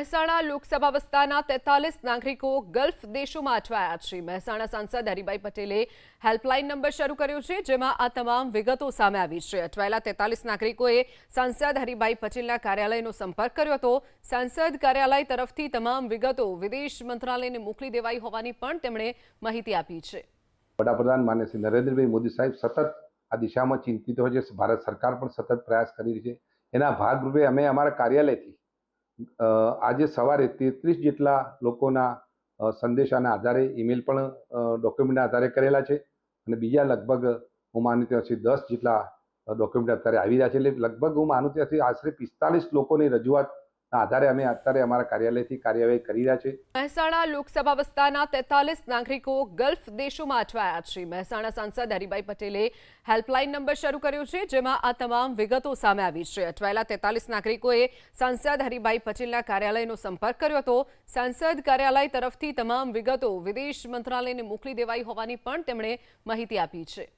મહેસાણા લોકસભા વિસ્તારના 43 નાગરિકો ગલ્ફ દેશોમાં અટવાયા છે। મહેસાણા સાંસદ હરિભાઈ પટેલે હેલ્પલાઇન નંબર શરૂ કર્યો છે, જેમાં આ તમામ વિગતો સામે આવી છે। અટવાયેલા 43 નાગરિકોએ સાંસદ હરિભાઈ પટેલના કાર્યાલયનો સંપર્ક કર્યો હતો। સાંસદ કાર્યાલય તરફથી તમામ વિગતો વિદેશ મંત્રાલયને મોકલી દેવાઈ હોવાની પણ તેમણે માહિતી આપી છે। વડાપ્રધાન માન્ય શ્રી નરેન્દ્રભાઈ મોદી સાહેબ સતત આ દિશામાં ચિંતિત હોય છે। ભારત સરકાર પણ સતત પ્રયાસ કરી રહી છે। એના ભાગરૂપે અમે અમારા કાર્યાલયથી આજે સવારે 33 જેટલા લોકોના સંદેશાના આધારે ઈમેલ પણ ડોક્યુમેન્ટના આધારે કરેલા છે અને બીજા લગભગ હું માનું ત્યાંથી 10 જેટલા ડોક્યુમેન્ટ અત્યારે આવી રહ્યા છે। એટલે લગભગ હું માનું ત્યાંથી આશરે 45 લોકોની રજૂઆતના આધારે અમે અત્યારે અમારા કાર્યાલયથી કાર્યવાહી કરી રહ્યા છે। મહેસાણા લોકસભા વિસ્તારના 43 નાગરિકો ગલ્ફ દેશોમાં અટવાયા છે। મહેસાણા સાંસદ હરિભાઈ પટેલે હેલ્પલાઇન નંબર શરૂ કર્યો છે, જેમાં આ તમામ વિગતો સામે આવી છે। અટવાયેલા 43 નાગરિકોએ સાંસદ હરિભાઈ પટેલના કાર્યાલયનો સંપર્ક કર્યો હતો। સાંસદ કાર્યાલય તરફથી તમામ વિગતો વિદેશ મંત્રાલયને મોકલી દેવાઈ હોવાની પણ તેમણે માહિતી આપી છે।